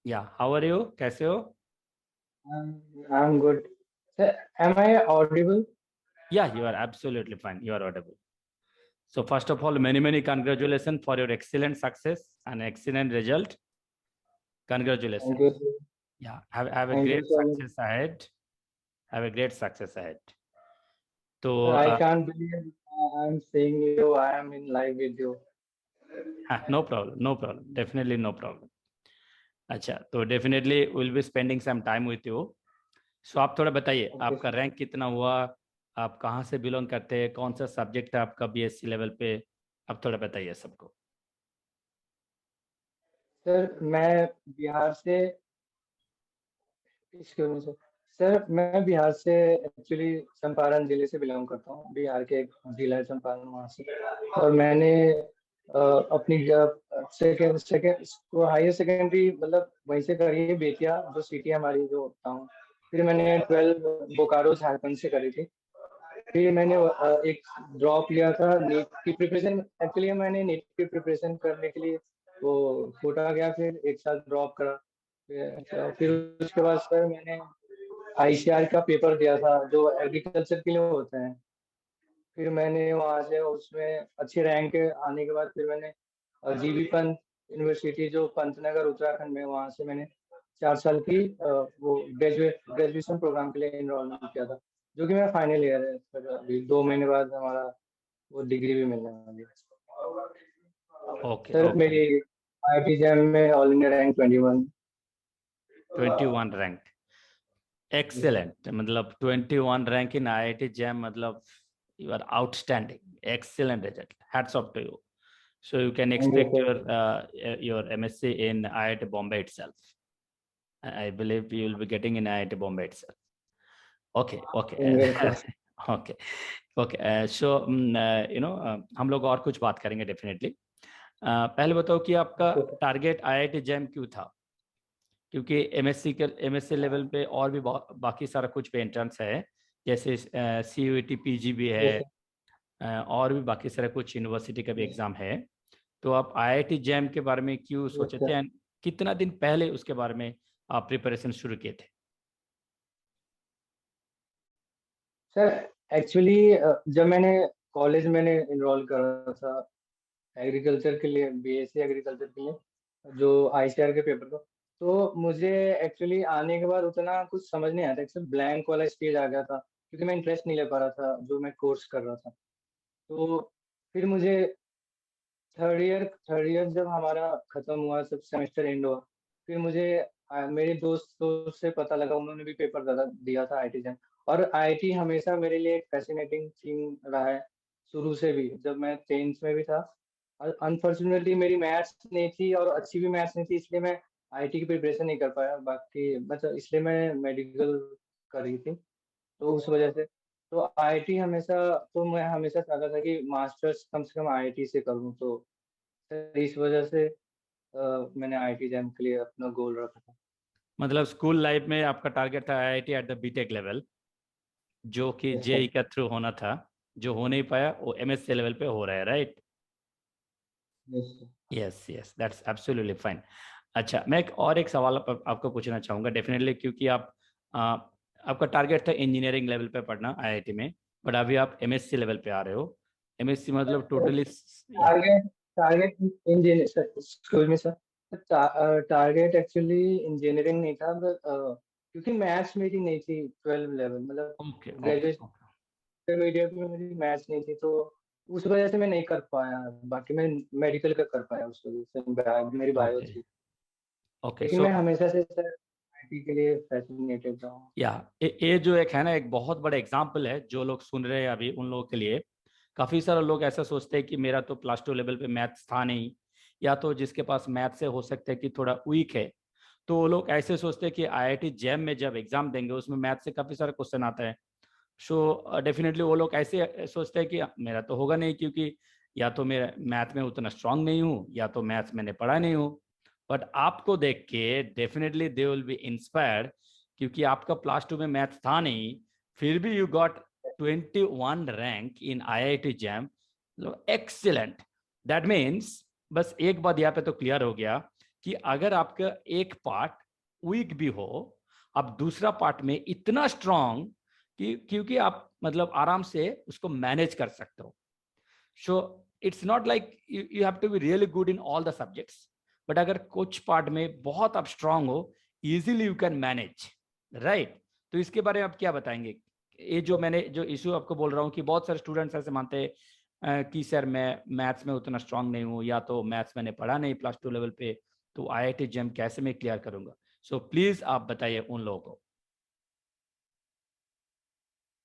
या how are you, कैसे हो? I'm good. Sir, am I audible? Yeah you are absolutely fine, you are audible. So first of all, many congratulations for your excellent success and excellent result. Thank Congratulations. you, sir. Yeah, have a Thank you great so much. success ahead. Have a great success ahead. तो Sir, I can't believe I'm seeing you. I am in live with you. No problem, no problem, definitely no problem. अच्छा, तो definitely will be spending some time with you. So आप थोड़ा बताइए Okay, आपका sir. Rank कितना हुआ, आप कहाँ से बिलोंग करते हैं, कौन सा सब्जेक्ट है आपका बीएससी लेवल पे, आप थोड़ा बताइए सबको. सर, मैं बिहार से Excuse me, सर. सर, मैं बिहार से एक्चुअली चंपारण जिले से बिलोंग करता हूँ. बिहार के एक जिला है चंपारण, वहाँ से. और मैंने अपनी सेकेंड सेकेंड हायर सेकेंडरी मतलब वहीं से करी है, बेतिया जो सिटी है हमारी, जो टाउन. फिर मैंने 12 बोकारो झारखंड से करी थी. फिर मैंने एक ड्रॉप लिया था नीट की प्रिपरेशन. एक्चुअली मैंने नीट की प्रिपरेशन करने के लिए वो कोटा गया, फिर एक साल ड्रॉप करा. फिर उसके बाद सर मैंने आईसीआर का पेपर दिया था जो एग्रीकल्चर के लिए होते हैं. फिर मैंने वहाँ से उसमें अच्छी रैंक आने के बाद फिर मैंने जीबी पंत यूनिवर्सिटी जो पंतनगर उत्तराखंड में, वहाँ से मैंने 4 साल की वो ग्रेजुएशन प्रोग्राम के लिए एनरोलमेंट किया था, जो कि मेरा फाइनल ईयर है. फिर अभी 2 महीने बाद हमारा वो डिग्री भी मिलने वाली है. Okay sir okay. मेरी आईआईटी जैम में all India rank 21. 21 rank, excellent. मतलब 21 रैंक इन आईआईटी जैम, मतलब you are outstanding, excellent result, hats off to you. So you can thank you expect sir. your MSc in IIT Bombay itself. I believe you will be getting in IIT Bombay itself. Okay, okay, finger cross. okay, okay. So हम लोग और कुछ बात करेंगे definitely. पहले बताओ कि आपका okay sir. Target IIT jam क्यों था? क्योंकि एमएससी लेवल पे और भी बाकी सारा कुछ पे एंट्रेंस है, जैसे सीयूईटी पीजी भी है, यस सर. और भी बाकी सारा कुछ यूनिवर्सिटी का भी एग्जाम है. तो आप आईआईटी जैम के बारे में क्यों यस सोचे थे, सर. एंड कितना दिन पहले उसके बारे में आप प्रिपरेशन शुरू किए थे? सर एक्चुअली जब मैंने कॉलेज मैंने इनरोल करा था एग्रीकल्चर के लिए, बीएससी एग्रीकल्चर के लिए, जो आईसीआर के पेपर को, तो मुझे एक्चुअली आने के बाद उतना कुछ समझ नहीं आया था. एक्चुअली ब्लैंक वाला स्टेज आ गया था क्योंकि मैं इंटरेस्ट नहीं ले पा रहा था जो मैं कोर्स कर रहा था. तो फिर मुझे थर्ड ईयर जब हमारा खत्म हुआ, सब सेमेस्टर एंड हुआ, फिर मुझे मेरे दोस्तों से पता लगा, उन्होंने भी पेपर दिया दिया था आईआईटी जैम. और आईआईटी हमेशा मेरे लिए एक फैसिनेटिंग थिंग रहा है शुरू से भी, जब मैं 10th में भी था. अनफॉर्चुनेटली मेरी मैथ्स नहीं थी और अच्छी भी मैथ्स नहीं थी, इसलिए मैं आईआईटी की प्रिपरेशन नहीं कर पाया. बाकी मतलब इसलिए मैं मेडिकल कर रही थी, तो उस वजह से. तो आईआईटी हमेशा, तो मैं हमेशा चाहता था कि मास्टर्स कम से कम आईआईटी से करूँ. तो सर इस वजह से मैंने आईआईटी जैम के लिए अपना गोल रखा था. मतलब स्कूल लाइफ में आपका टारगेट था IIT at the BTech level, जो कि यस जेई सर. का थ्रू होना था, जो हो नहीं पाया वो एमएससी लेवल पे हो रहा है, right? Yes sir. Yes yes, that's absolutely fine. अच्छा, मैं एक सवाल आपको पूछना चाहूँगा डेफिनेटली, क्योंकि आपका टारगेट था इंजीनियरिंग लेवल पे पढ़ना आईआईटी में, बट अभी आप एमएससी लेवल पे आ रहे हो. एमएससी मतलब टोटली. या target target engineer sir, excuse me sir. Target actually engineering नहीं था, बट क्योंकि मैथ्स मेरी नहीं थी 12 लेवल, मतलब okay okay graduation okay. Intermediate में मेरी मैथ्स नहीं थी, तो उस वजह से मैं नहीं कर पाया. बाकी मैं मेडिकल का कर पाया उस वजह से, मेरी बायो ओके थी. ओके. लेकिन सो मैं हमेशा से सर आईटी के लिए फैसिनेटेड रहा हूँ. या ये जो एक है ना, एक बहुत बड़ा एग्जाम्पल है जो लोग सुन रहे हैं अभी, उन लोगों के लिए. काफी सारे लोग ऐसा सोचते हैं कि मेरा तो प्लस 2 लेवल पे मैथ्स था नहीं, या तो जिसके पास मैथ्स से हो सकता है कि थोड़ा वीक है, तो वो लोग ऐसे सोचते हैं कि आईआईटी जैम में जब एग्जाम देंगे उसमें मैथ्स से काफी सारे क्वेश्चन आता है. सो डेफिनेटली वो लोग ऐसे सोचते हैं कि मेरा तो होगा नहीं, क्योंकि या तो मेरा मैथ में उतना स्ट्रांग नहीं हूँ, या तो मैथ्स मैंने पढ़ा नहीं हूँ. बट आपको देख के definitely they will be inspired, क्योंकि आपका प्लस 2 में मैथ्स था नहीं, फिर भी you got 21 rank in IIT jam. Excellent. That means बस एक बात यहाँ पे तो क्लियर हो गया कि अगर आपका एक पार्ट वीक भी हो, आप दूसरा पार्ट में इतना स्ट्रांग कि क्योंकि आप मतलब आराम से उसको मैनेज कर सकते हो. So it's not like you have to be really good in all the subjects, but अगर कुछ पार्ट में बहुत आप स्ट्रांग हो, easily you can manage, right. तो इसके बारे में आप क्या बताएंगे? ये जो मैंने जो इशू आपको बोल रहा हूँ कि बहुत सारे स्टूडेंट्स ऐसे मानते हैं कि सर मैं मैथ्स में उतना स्ट्रांग नहीं हूँ, या तो मैथ्स मैंने पढ़ा नहीं प्लस 2 लेवल पे, तो आईआईटी जेम कैसे मैं क्लियर करूंगा? सो प्लीज आप बताइए उन लोगों को.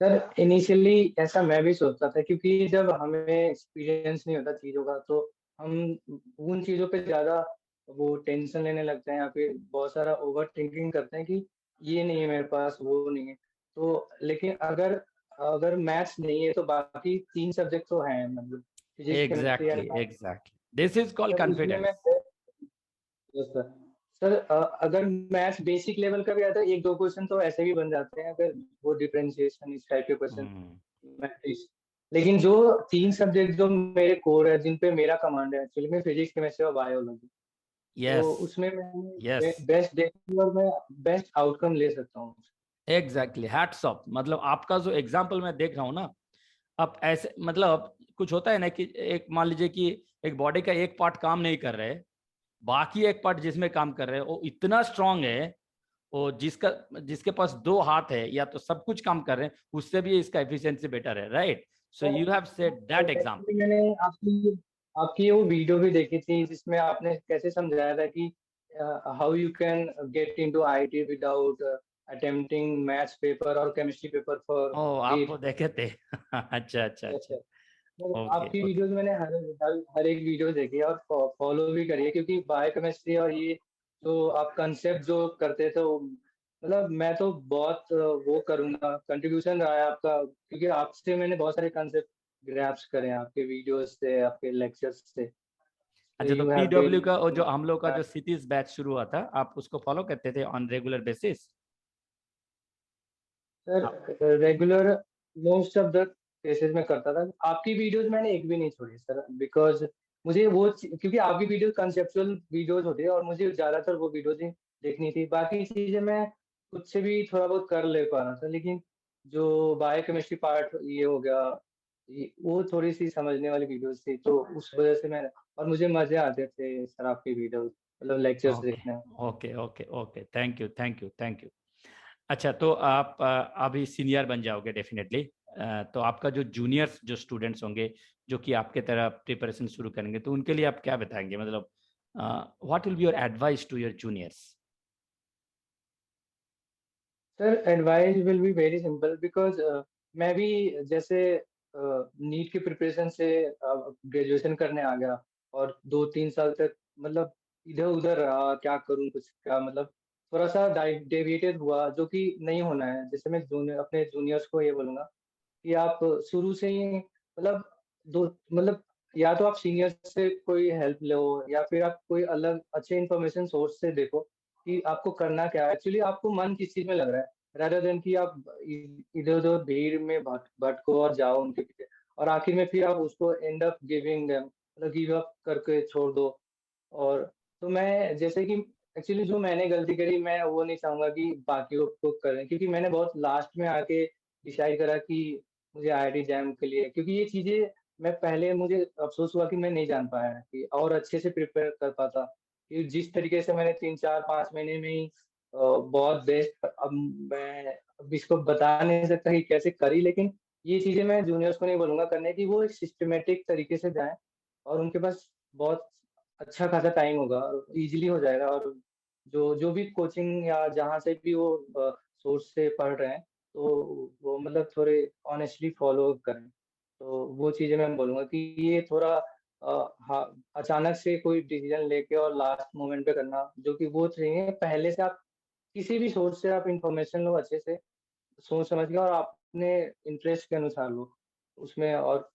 सर इनिशियली ऐसा मैं भी सोचता था, क्योंकि जब हमें एक्सपीरियंस नहीं होता चीज़ों का तो हम उन चीज़ों पे ज़्यादा वो टेंशन लेने लगते हैं, या फिर बहुत सारा ओवर थिंकिंग करते हैं कि ये नहीं है मेरे पास, वो नहीं है। तो लेकिन अगर अगर मैथ्स नहीं है तो बाकी 3 सब्जेक्ट तो हैं, मतलब physics, chemistry exactly and. Exactly, this is called sir उसमें मैं, कॉन्फिडेंस. Yes sir. सर अगर मैथ्स बेसिक लेवल का भी आता है, एक दो क्वेश्चन तो ऐसे भी बन जाते हैं, अगर वो डिफरेंशिएशन इस टाइप के क्वेश्चन मैथ्स। लेकिन जो 3 सब्जेक्ट जो मेरे कोर है, जिन पे मेरा कमांड है एक्चुअली, में फिजिक्स, केमिस्ट्री और बायोलॉजी, यस तो उसमें यस, मैं बेस्ट देखूँ और मैं बेस्ट आउटकम ले सकता हूँ। Exactly, hats off. मतलब आपका जो एग्जाम्पल मैं देख रहा हूँ ना, अब ऐसे मतलब कुछ होता है ना कि एक मान लीजिए कि एक बॉडी का एक पार्ट काम नहीं कर रहे, बाकी एक पार्ट जिसमें काम कर रहे हैं वो इतना स्ट्रांग है, वो जिसका जिसके पास दो हाथ है या तो सब कुछ काम कर रहे हैं, उससे भी इसका एफिशिएंसी बेटर है, right. So you have said that example. Actually मैंने आपकी आपकी वो वीडियो भी देखी थी, जिसमें आपने कैसे समझाया था कि how you can get into IIT without attempting maths paper और केमिस्ट्री पेपर फॉर ओ, आप वो गेट। देखे थे. अच्छा अच्छा यस अच्छा. सर। तो ओके आपकी ओके. वीडियोस मैंने हर एक वीडियो देखी है और फॉलो भी करी है, क्योंकि बायोकेमिस्ट्री और ये तो आप कंसेप्ट जो करते थे मतलब मैं तो बहुत वो करूंगा, कंट्रीब्यूशन रहा है आपका, क्योंकि आपसे मैंने बहुत सारे कंसेप्ट ग्रैप्स करे हैं आपके वीडियोस से, आपके लेक्चर्स से। तो अच्छा, तो यू हैव पीडब्ल्यू बीन, का वो जो हम लोग का जो सिटीज बैच शुरू हुआ था, आप उसको फॉलो करते थे on regular basis? Sir regular most of the cases में करता था। आपकी वीडियोस मैंने एक भी नहीं छोड़ी सर, बिकॉज मुझे क्योंकि आपकी वीडियो कंसेप्चुअल वीडियोस होती है और मुझे ज्यादातर वो वीडियोस ही देखनी थी। बाकी चीजें मैं खुद से भी थोड़ा बहुत कर ले पा रहा था, लेकिन जो बायोकेमिस्ट्री पार्ट ये हो गया, वो थोड़ी सी समझने वाली वीडियोस थी, तो उस वजह से मैं, और मुझे मजे आते थे सर आपकी वीडियोस, मतलब लेक्चर्स ओके देखने में। Okay okay okay, thank you thank you thank you. अच्छा, तो आप अभी सीनियर बन जाओगे डेफिनेटली. तो आपका जो जूनियर्स जो स्टूडेंट्स होंगे, जो कि आपके तरह प्रिपरेशन शुरू करेंगे, तो उनके लिए आप क्या बताएंगे? मतलब what will be your advice to your juniors? Sir advice will be very simple, because मैं भी जैसे नीट की प्रिपरेशन से ग्रेजुएशन करने आ गया, और 2-3 साल तक मतलब इधर उधर रहा, क्या करूं कुछ क्या, मतलब थोड़ा सा डेविएटेड हुआ, जो कि नहीं होना है। जैसे मैं अपने जूनियर्स को ये बोलूंगा कि आप शुरू से ही मतलब दो मतलब या तो आप सीनियर से कोई हेल्प लो, या फिर आप कोई अलग अच्छे इन्फॉर्मेशन सोर्स से देखो कि आपको करना क्या है, एक्चुअली आपको मन किस चीज में लग रहा है, rather देन कि आप इधर उधर भीड़ में भटको और जाओ उनके पीछे, और आखिर में फिर आप उसको एंड अप गिविंग देम, मतलब गिव अप करके छोड़ दो। और तो मैं जैसे कि एक्चुअली जो मैंने गलती करी, मैं वो नहीं चाहूंगा कि बाकियों को करें, क्योंकि मैंने बहुत लास्ट में आके डिसाइड करा कि मुझे आईआईटी जैम के लिए, क्योंकि ये चीजें मैं पहले, मुझे अफसोस हुआ कि मैं नहीं जान पाया कि और अच्छे से प्रिपेयर कर पाता, कि जिस तरीके से मैंने 3-4-5 महीने में ही बहुत बेस्ट, अब मैं अब इसको बता नहीं सकता कि कैसे करी, लेकिन ये चीजें मैं जूनियर्स को नहीं बोलूंगा करने की, वो एक सिस्टमेटिक तरीके से जाएं, और उनके पास बहुत अच्छा खासा टाइम होगा, इजीली हो जाएगा। और जो जो भी कोचिंग या जहाँ से भी वो सोर्स से पढ़ रहे हैं, तो वो मतलब थोड़े ऑनेस्टली फॉलो करें। तो वो चीजें मैं बोलूंगा कि ये थोड़ा हाँ, अचानक से कोई डिसीजन लेके और लास्ट मोमेंट पे करना, जो कि वो चाहिए पहले से आप किसी भी सोर्स से आप इंफॉर्मेशन लो अच्छे से, सोच समझ के, और अपने इंटरेस्ट के अनुसार लो उसमें। और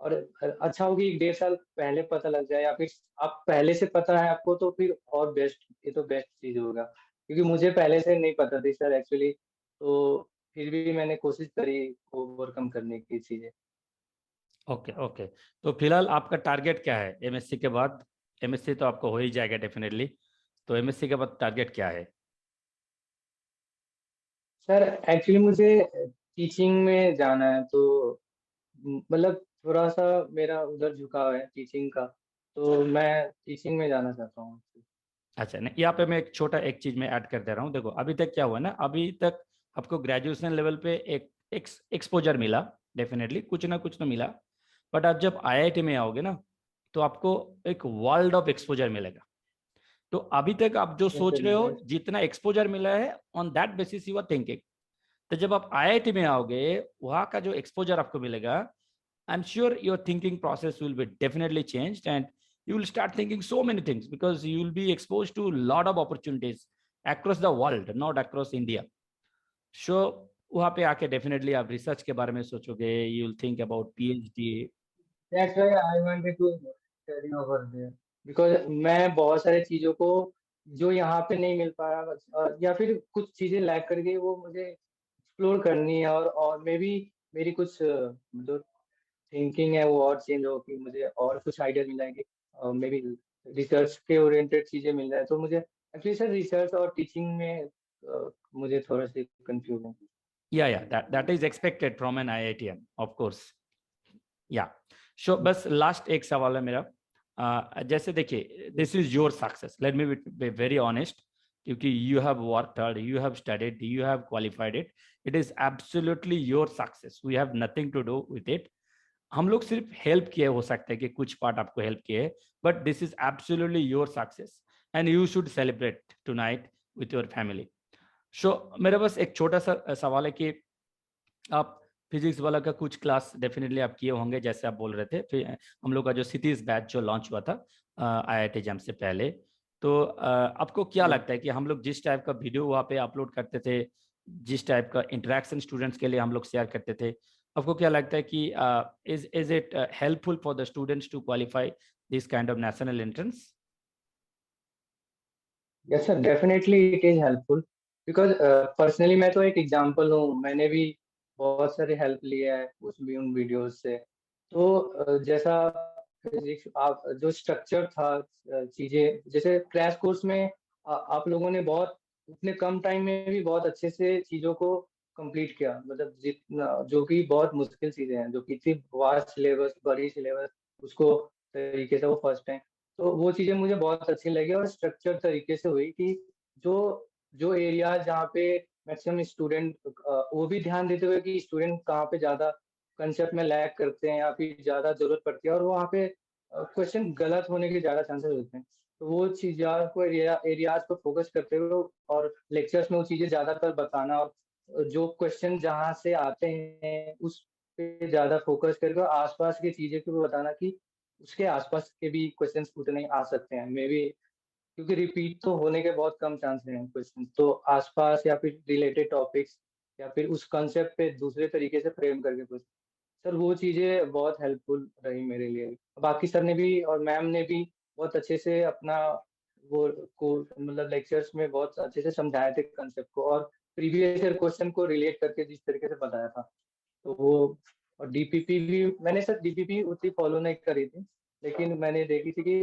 अच्छा होगी 1-1.5 साल पहले पता लग जाए, या फिर आप पहले से पता है आपको, तो फिर और बेस्ट, ये तो बेस्ट चीज होगा, क्योंकि मुझे पहले से नहीं पता थी सर एक्चुअली, तो फिर भी मैंने कोशिश करी ओवरकम करने की चीजें। Okay okay. तो फिलहाल आपका टारगेट क्या है एमएससी के बाद? एमएससी तो आपको हो ही जाएगा डेफिनेटली. तो एमएससी के बाद टारगेट क्या है? सर एक्चुअली मुझे टीचिंग में जाना है, तो मतलब थोड़ा सा मेरा उधर झुकाव है टीचिंग का, तो मैं टीचिंग में जाना चाहता हूँ। अच्छा, नहीं, यहाँ पे मैं एक छोटा एक चीज में ऐड कर दे रहा हूँ। देखो अभी तक क्या हुआ ना, अभी तक आपको ग्रेजुएशन लेवल पे एक एक्सपोजर मिला, डेफिनेटली कुछ ना कुछ तो मिला। बट आप जब आईआईटी में आओगे ना, तो आपको एक वर्ल्ड ऑफ एक्सपोजर मिलेगा। तो अभी तक आप जो यस सोच सर, रहे हो, यस। जितना एक्सपोजर मिला है, on that basis you are thinking. तो जब आप आईआईटी में आओगे, वहाँ का जो एक्सपोजर आपको मिलेगा, I'm sure your thinking process will be definitely changed, and you will start thinking so many things because you will be exposed to a lot of opportunities across the world, not across India. So वहाँ पे आके definitely आप research के बारे में सोचोगे, you will think about PhD. That's why I wanted to study over there, because मैं बहुत सारी चीजों को जो यहाँ पे नहीं मिल पाया, या फिर कुछ चीजें लैक कर गई, वो मुझे एक्सप्लोर करनी है। और मे बी मेरी कुछ जो थिंकिंग है वो और चेंज हो, कि मुझे और कुछ आइडिया मिल जाएंगे, मे बी रिसर्च के ओरिएंटेड चीजें मिल जाए। तो मुझे एक्चुअली सर रिसर्च और टीचिंग में मुझे थोड़ा सी कंफ्यूजन है। या that is expected from an IITian, of course. या सो बस लास्ट एक सवाल है मेरा। जैसे देखिए, this is your success, let me be very honest, क्योंकि you have worked hard, you have studied, you have qualified it, it is absolutely your success, we have nothing to do with it. हम लोग सिर्फ help किए, हो सकते हैं कि कुछ पार्ट आपको हेल्प किए, but this is absolutely your success and you should celebrate tonight with your family. So मेरा बस एक छोटा सा सवाल है कि आप फिजिक्स वाला का कुछ क्लास डेफिनेटली आप किए होंगे, जैसे आप बोल रहे थे। फिर हम लोग का जो सिटीज बैच जो लॉन्च हुआ था आईआईटी जैम से पहले, तो आपको क्या लगता है कि हम लोग जिस टाइप का वीडियो वहाँ पे अपलोड करते थे, जिस टाइप का इंटरेक्शन स्टूडेंट्स के लिए हम लोग शेयर करते थे, आपको क्या लगता है कि is it helpful for the students to qualify this kind of national entrance? Yes sir, definitely it is helpful, because personally मैं तो एक एग्जांपल हूँ। मैंने भी बहुत सारी हेल्प लिया है उन वीडियोस से। तो जैसा फिजिक्स आप जो स्ट्रक्चर था, चीजें जैसे क्रैश कोर्स में आप लोगों ने बहुत उतने कम टाइम में भी बहुत अच्छे से चीजों को कंप्लीट किया। मतलब जितना, जो कि बहुत मुश्किल चीजें हैं, जो कि इतनी वास्ट सिलेबस, बड़ी सिलेबस, उसको तरीके से वो फर्स्ट टाइम। तो वो चीजें मुझे बहुत अच्छी लगी, और स्ट्रक्चर तरीके से हुई कि जो जो एरिया जहाँ पे मैक्सिमम स्टूडेंट, वो भी ध्यान देते हुए कि स्टूडेंट कहाँ पे ज्यादा कंसेप्ट में लैग करते हैं या फिर ज्यादा जरूरत पड़ती है, और वहाँ पे क्वेश्चन गलत होने के ज्यादा चांसेस होते हैं। तो वो चीज को एरियाज को फोकस करते हुए और लेक्चर्स में वो चीजें ज्यादातर बताना, और जो क्वेश्चन जहाँ से आते हैं उस पे ज्यादा फोकस करके आसपास की चीजें को भी बताना, कि उसके आसपास के भी क्वेश्चंस उतने आ सकते हैं मे बी, क्योंकि रिपीट तो होने के बहुत कम चांस हैं क्वेश्चन। तो आसपास या फिर रिलेटेड टॉपिक्स या फिर उस कंसेप्ट पे दूसरे तरीके से फ्रेम करके कुछ, सर वो चीजें बहुत हेल्पफुल रही मेरे लिए। बाकी सर ने भी और मैम ने भी बहुत अच्छे से अपना वो को मतलब लेक्चर्स में बहुत अच्छे से समझाए थे कंसेप्ट को, और प्रीवियस ईयर क्वेश्चन को रिलेट करके जिस तरीके से बताया था, तो वो। और डीपीपी भी मैंने सर डीपीपी उतनी फॉलो नहीं करी थी, लेकिन मैंने देखी थी कि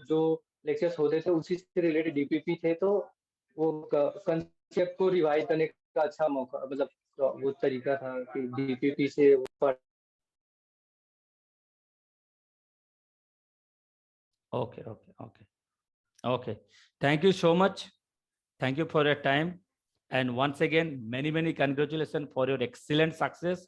जो लेक्चर्स होते थे उसी से रिलेटेड डीपीपी थे, तो वो कंसेप्ट को रिवाइज करने का अच्छा मौका, मतलब तो वो तरीका था कि डीपीपी से okay okay okay okay, thank you so much, thank you for your time, and once again many congratulations for your excellent success.